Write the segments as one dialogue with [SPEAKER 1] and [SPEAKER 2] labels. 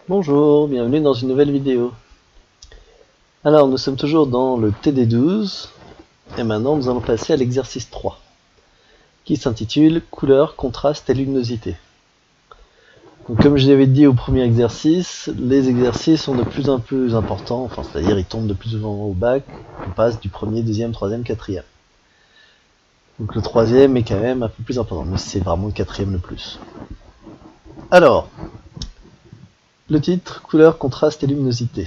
[SPEAKER 1] Bonjour, bienvenue dans une nouvelle vidéo. Alors, nous sommes toujours dans le TD12, et maintenant nous allons passer à l'exercice 3, qui s'intitule Couleur, contraste et luminosité. Donc, comme je l'avais dit au premier exercice, les exercices sont de plus en plus importants, enfin, c'est-à-dire ils tombent de plus en plus au bac, on passe du premier, deuxième, troisième, quatrième. Donc le troisième est quand même un peu plus important, mais c'est vraiment le quatrième le plus. Alors, le titre, couleur, contraste et luminosité.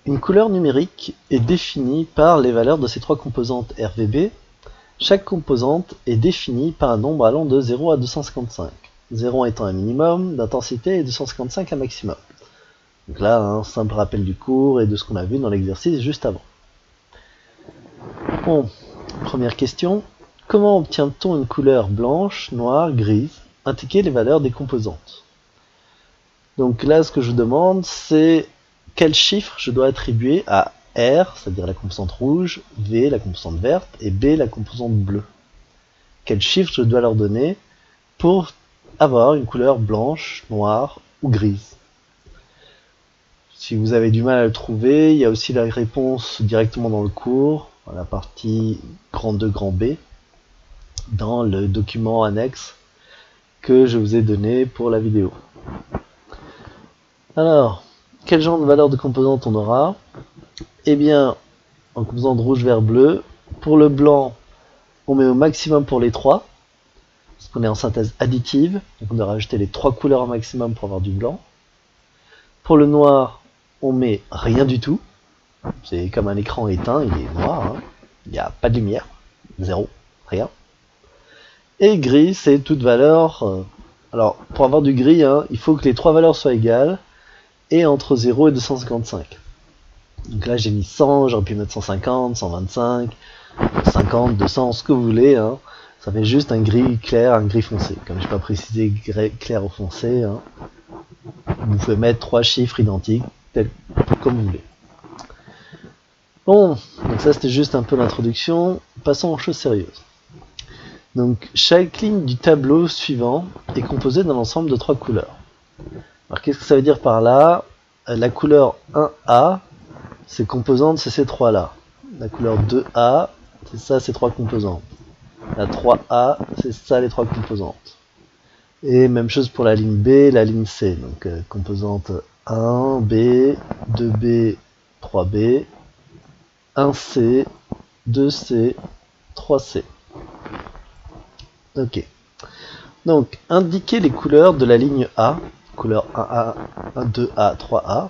[SPEAKER 1] Une couleur numérique est définie par les valeurs de ces trois composantes RVB. Chaque composante est définie par un nombre allant de 0 à 255. 0 étant un minimum d'intensité et 255 un maximum. Donc là, un simple rappel du cours et de ce qu'on a vu dans l'exercice juste avant. Bon, première question. Comment obtient-on une couleur blanche, noire, grise? Indiquez les valeurs des composantes. Donc là, ce que je demande, c'est quel chiffre je dois attribuer à R, c'est-à-dire la composante rouge, V, la composante verte, et B, la composante bleue. Quel chiffre je dois leur donner pour avoir une couleur blanche, noire ou grise. Si vous avez du mal à le trouver, il y a aussi la réponse directement dans le cours, dans la partie grand 2, grand B, dans le document annexe que je vous ai donné pour la vidéo. Alors, quel genre de valeur de composante on aura? Eh bien, en composante rouge, vert, bleu, pour le blanc, on met au maximum pour les trois, parce qu'on est en synthèse additive, donc on doit rajouter les trois couleurs au maximum pour avoir du blanc. Pour le noir, on met rien du tout, c'est comme un écran éteint, il est noir, hein. Il n'y a pas de lumière, zéro, rien. Et gris, c'est toute valeur. Alors, pour avoir du gris, hein, il faut que les trois valeurs soient égales, et entre 0 et 255. Donc là, j'ai mis 100, j'aurais pu mettre 150, 125, 50, 200, ce que vous voulez, hein. Ça fait juste un gris clair, un gris foncé. Comme je n'ai pas précisé clair ou foncé, hein, vous pouvez mettre trois chiffres identiques, comme vous voulez. Bon, donc ça c'était juste un peu l'introduction. Passons aux choses sérieuses. Donc chaque ligne du tableau suivant est composée d'un ensemble de trois couleurs. Alors qu'est-ce que ça veut dire par là? La couleur 1A, ses composantes, c'est ces trois-là. La couleur 2A, c'est ça, ces trois composantes. La 3A, c'est ça, les trois composantes. Et même chose pour la ligne B, la ligne C. Donc composante 1B, 2B, 3B, 1C, 2C, 3C. Ok. Donc, indiquez les couleurs de la ligne A, couleur 1A, 2A, 3A.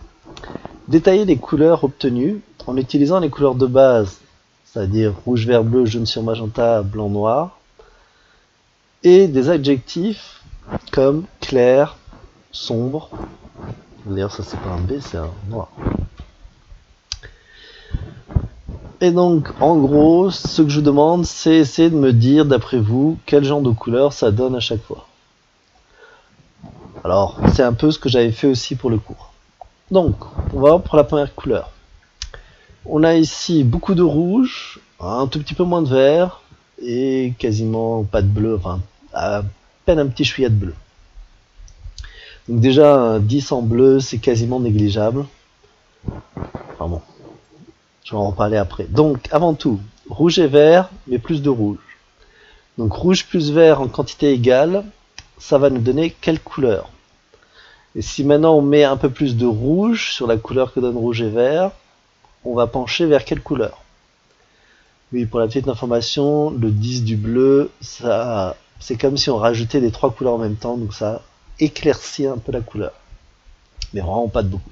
[SPEAKER 1] Détaillez les couleurs obtenues en utilisant les couleurs de base, c'est-à-dire rouge, vert, bleu, jaune sur magenta, blanc, noir, et des adjectifs comme clair, sombre. D'ailleurs, ça c'est pas un B, c'est un noir. Et donc, en gros, ce que je vous demande, c'est essayer de me dire, d'après vous, quel genre de couleur ça donne à chaque fois. Alors, c'est un peu ce que j'avais fait aussi pour le cours. Donc, on va voir pour la première couleur. On a ici beaucoup de rouge, un tout petit peu moins de vert, et quasiment pas de bleu, enfin, à peine un petit chouïa de bleu. Donc déjà, un 10 en bleu, c'est quasiment négligeable. Enfin bon, je vais en reparler après. Donc, avant tout, rouge et vert, mais plus de rouge. Donc rouge plus vert en quantité égale, ça va nous donner quelle couleur? Et si maintenant on met un peu plus de rouge sur la couleur que donne rouge et vert, on va pencher vers quelle couleur? Oui, pour la petite information, le 10 du bleu, ça, c'est comme si on rajoutait les trois couleurs en même temps, donc ça éclaircit un peu la couleur. Mais vraiment pas de beaucoup.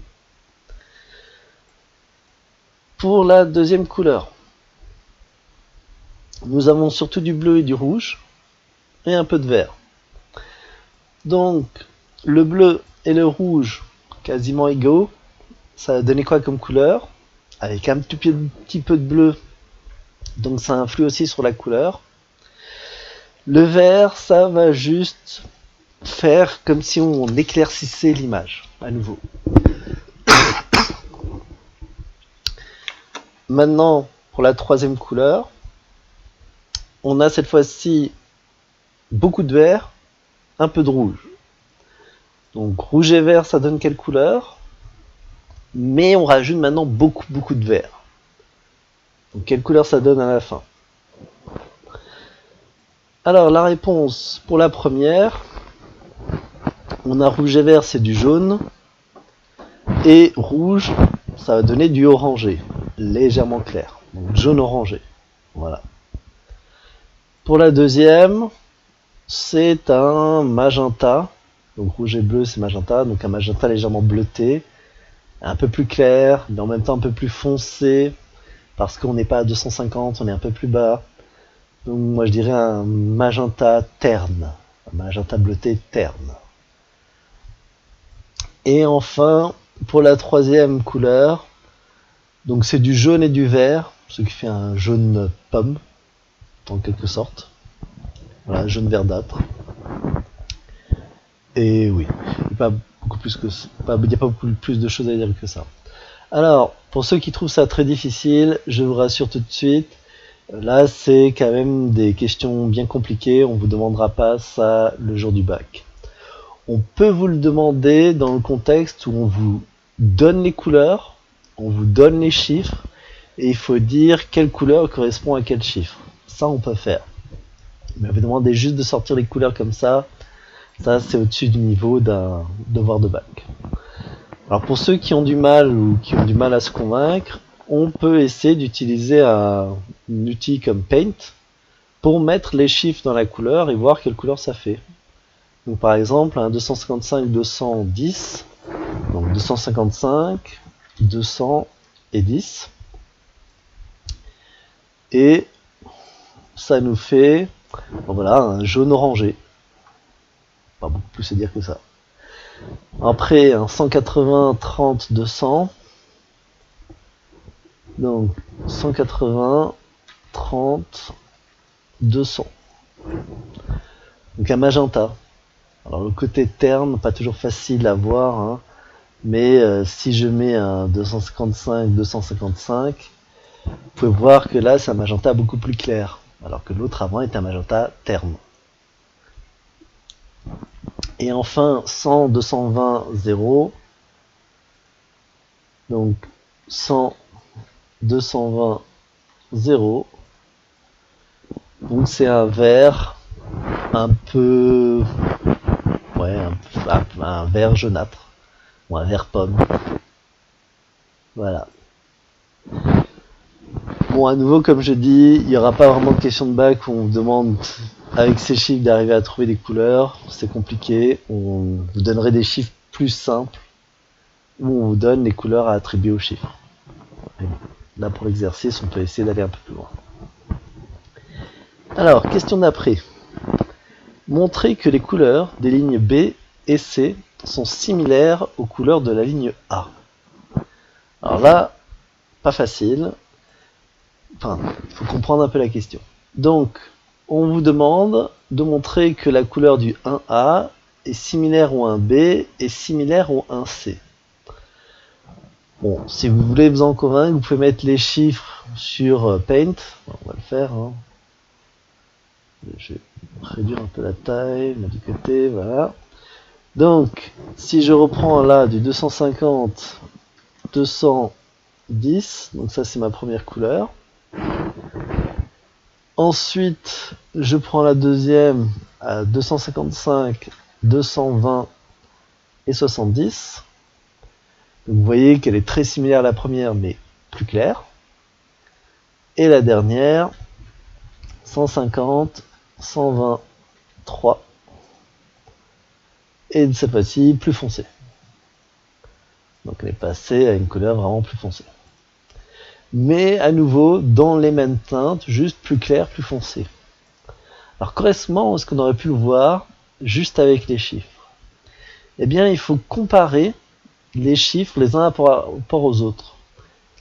[SPEAKER 1] Pour la deuxième couleur, nous avons surtout du bleu et du rouge, et un peu de vert. Donc, le bleu et le rouge, quasiment égaux, ça va donner quoi comme couleur? Avec un petit peu de bleu, donc ça influe aussi sur la couleur. Le vert, ça va juste faire comme si on éclaircissait l'image, à nouveau. Maintenant, pour la troisième couleur, on a cette fois-ci beaucoup de vert, un peu de rouge. Donc rouge et vert, ça donne quelle couleur? Mais on rajoute maintenant beaucoup de vert. Donc quelle couleur ça donne à la fin? Alors la réponse pour la première, on a rouge et vert, c'est du jaune. Et rouge, ça va donner du orangé, légèrement clair. Donc jaune orangé. Voilà. Pour la deuxième, c'est un magenta. Donc rouge et bleu, c'est magenta. Donc un magenta légèrement bleuté. Un peu plus clair, mais en même temps un peu plus foncé. Parce qu'on n'est pas à 250, on est un peu plus bas. Donc moi je dirais un magenta terne. Un magenta bleuté terne. Et enfin, pour la troisième couleur, donc c'est du jaune et du vert, ce qui fait un jaune pomme, en quelque sorte. Voilà, jaune verdâtre. Et oui, il n'y a pas beaucoup plus que ça. Il n'y a pas beaucoup plus de choses à dire que ça. Alors, pour ceux qui trouvent ça très difficile, je vous rassure tout de suite, là c'est quand même des questions bien compliquées, on ne vous demandera pas ça le jour du bac. On peut vous le demander dans le contexte où on vous donne les couleurs, on vous donne les chiffres, et il faut dire quelle couleur correspond à quel chiffre. Ça on peut faire. Mais vous demandez juste de sortir les couleurs comme ça c'est au-dessus du niveau d'un devoir de bac. Alors pour ceux qui ont du mal ou qui ont du mal à se convaincre, on peut essayer d'utiliser un outil comme Paint pour mettre les chiffres dans la couleur et voir quelle couleur ça fait. Donc par exemple un 255 210, donc 255 200 et 10, et ça nous fait voilà un jaune orangé. Pas beaucoup plus à dire que ça. Après un 180 30 200, donc 180 30 200, donc un magenta. Alors le côté terne, pas toujours facile à voir, hein, mais si je mets un 255 255, vous pouvez voir que là c'est un magenta beaucoup plus clair, alors que l'autre avant était un magenta terne. Et enfin 100 220 0, donc 100 220 0, donc c'est un vert un peu un vert jaunâtre ou un vert pomme. Voilà. Bon, à nouveau, comme je dis, il n'y aura pas vraiment de question de bac où on vous demande avec ces chiffres d'arriver à trouver des couleurs. C'est compliqué. On vous donnerait des chiffres plus simples où on vous donne les couleurs à attribuer aux chiffres. Et là, pour l'exercice, on peut essayer d'aller un peu plus loin. Alors, question d'après. Montrez que les couleurs des lignes B et C sont similaires aux couleurs de la ligne A. Alors là, pas facile. Enfin, il faut comprendre un peu la question. Donc, on vous demande de montrer que la couleur du 1A est similaire au 1B et similaire au 1C. Bon, si vous voulez vous en convaincre, vous pouvez mettre les chiffres sur Paint. On va le faire. Hein. Je vais réduire un peu la taille, du côté, voilà. Donc, si je reprends là du 250, 210, donc ça c'est ma première couleur. Ensuite, je prends la deuxième à 255, 220 et 70. Donc vous voyez qu'elle est très similaire à la première, mais plus claire. Et la dernière, 150, 123. Et cette fois-ci, plus foncée. Donc elle est passée à une couleur vraiment plus foncée. Mais à nouveau, dans les mêmes teintes, juste plus clair, plus foncé. Alors correctement, est-ce qu'on aurait pu le voir juste avec les chiffres? Eh bien, il faut comparer les chiffres les uns par rapport aux autres.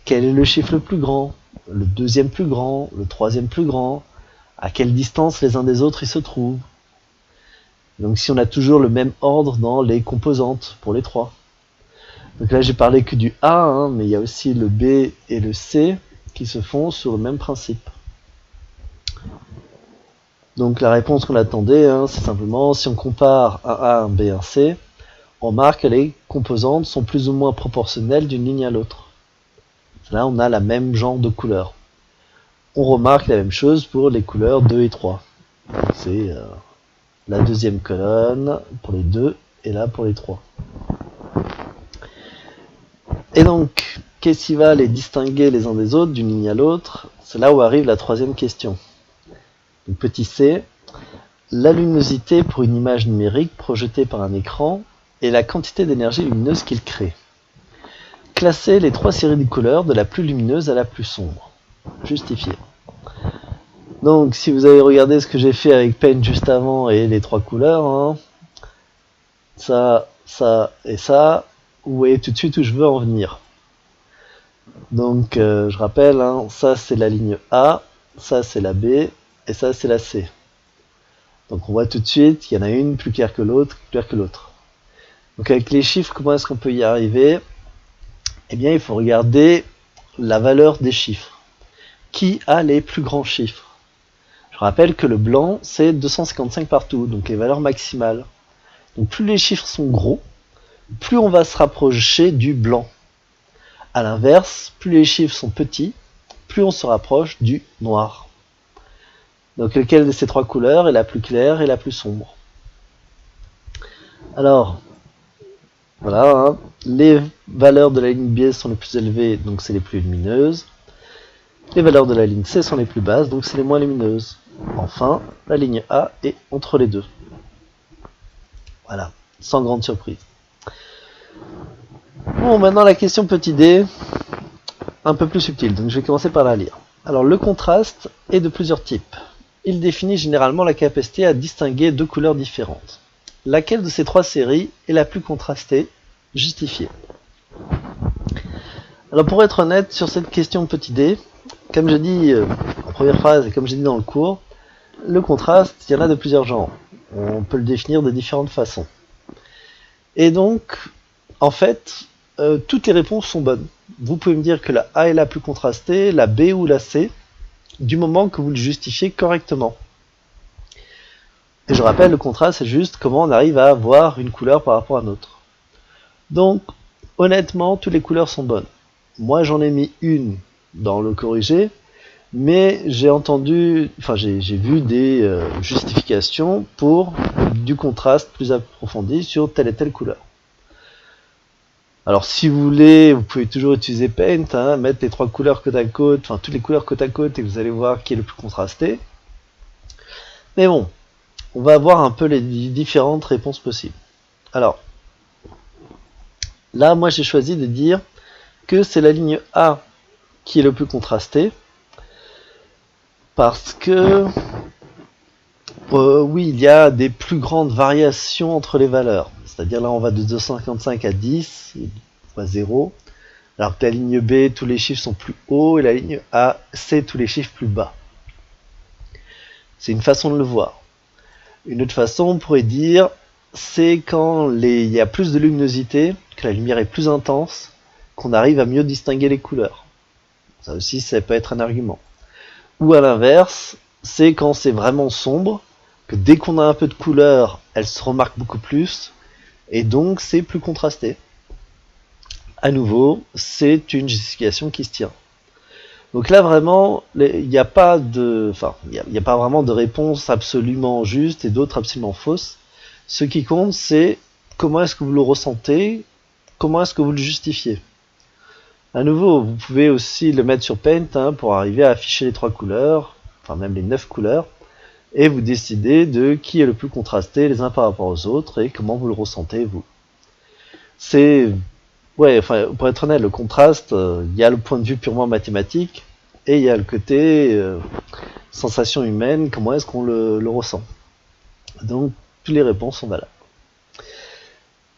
[SPEAKER 1] Quel est le chiffre le plus grand? Le deuxième plus grand? Le troisième plus grand? À quelle distance les uns des autres ils se trouvent? Donc si on a toujours le même ordre dans les composantes pour les trois. Donc là j'ai parlé que du A, hein, mais il y a aussi le B et le C qui se font sur le même principe. Donc la réponse qu'on attendait, hein, c'est simplement si on compare un A, un B, un C, on remarque que les composantes sont plus ou moins proportionnelles d'une ligne à l'autre. Là, on a la même genre de couleur. On remarque la même chose pour les couleurs 2 et 3. C'est la deuxième colonne pour les 2 et là pour les 3. Et donc, qu'est-ce qui va les distinguer les uns des autres d'une ligne à l'autre? C'est là où arrive la troisième question. Donc, petit c, la luminosité pour une image numérique projetée par un écran et la quantité d'énergie lumineuse qu'il crée. Classez les 3 séries de couleurs de la plus lumineuse à la plus sombre. Justifier. Donc, si vous avez regardé ce que j'ai fait avec Paint juste avant et les 3 couleurs, hein, ça, ça et ça, vous voyez tout de suite où je veux en venir. Donc, je rappelle, hein, ça c'est la ligne A, ça c'est la B, et ça c'est la C. Donc, on voit tout de suite qu'il y en a une plus claire que l'autre, Donc, avec les chiffres, comment est-ce qu'on peut y arriver? Eh bien, il faut regarder la valeur des chiffres. Qui a les plus grands chiffres? Je rappelle que le blanc, c'est 255 partout, donc les valeurs maximales. Donc plus les chiffres sont gros, plus on va se rapprocher du blanc. A l'inverse, plus les chiffres sont petits, plus on se rapproche du noir. Donc lequel de ces 3 couleurs est la plus claire et la plus sombre? Alors, voilà, hein, les valeurs de la ligne B sont les plus élevées, donc c'est les plus lumineuses. Les valeurs de la ligne C sont les plus basses, donc c'est les moins lumineuses. Enfin, la ligne A est entre les deux. Voilà, sans grande surprise. Bon, maintenant la question petit d, un peu plus subtile, donc je vais commencer par la lire. Alors, le contraste est de plusieurs types. Il définit généralement la capacité à distinguer 2 couleurs différentes. Laquelle de ces 3 séries est la plus contrastée? Justifiée. Alors, pour être honnête sur cette question petit d, comme je dis en première phrase et comme j'ai dit dans le cours, le contraste, il y en a de plusieurs genres. On peut le définir de différentes façons. Et donc, en fait, toutes les réponses sont bonnes. Vous pouvez me dire que la A est la plus contrastée, la B ou la C, du moment que vous le justifiez correctement. Et je rappelle, le contraste, c'est juste comment on arrive à voir une couleur par rapport à une autre. Donc, honnêtement, toutes les couleurs sont bonnes. Moi, j'en ai mis une dans le corrigé, mais j'ai vu des justifications pour du contraste plus approfondi sur telle et telle couleur. Alors si vous voulez, vous pouvez toujours utiliser Paint, hein, mettre les 3 couleurs côte à côte, enfin toutes les couleurs côte à côte, et vous allez voir qui est le plus contrasté. Mais bon, on va voir un peu les différentes réponses possibles. Alors, là, moi j'ai choisi de dire que c'est la ligne A qui est le plus contrastée, parce que oui, il y a des plus grandes variations entre les valeurs. C'est-à-dire là, on va de 255 à 10, fois 0. Alors que la ligne B, tous les chiffres sont plus hauts, et la ligne A, C, tous les chiffres plus bas. C'est une façon de le voir. Une autre façon, on pourrait dire, c'est quand il y a plus de luminosité, que la lumière est plus intense, qu'on arrive à mieux distinguer les couleurs. Ça aussi, ça peut être un argument. Ou à l'inverse, c'est quand c'est vraiment sombre, que dès qu'on a un peu de couleur, elle se remarque beaucoup plus, et donc c'est plus contrasté. À nouveau, c'est une justification qui se tient. Donc là vraiment, il n'y a pas vraiment de réponse absolument juste et d'autres absolument fausses. Ce qui compte, c'est comment est-ce que vous le ressentez, comment est-ce que vous le justifiez. À nouveau, vous pouvez aussi le mettre sur Paint, hein, pour arriver à afficher les 3 couleurs, enfin même les 9 couleurs, et vous décidez de qui est le plus contrasté les uns par rapport aux autres et comment vous le ressentez vous. Pour être honnête, le contraste, il y a le point de vue purement mathématique et il y a le côté sensation humaine, comment est-ce qu'on le ressent. Donc, toutes les réponses sont valables.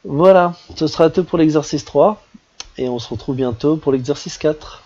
[SPEAKER 1] Voilà, ce sera tout pour l'exercice 3 et on se retrouve bientôt pour l'exercice 4.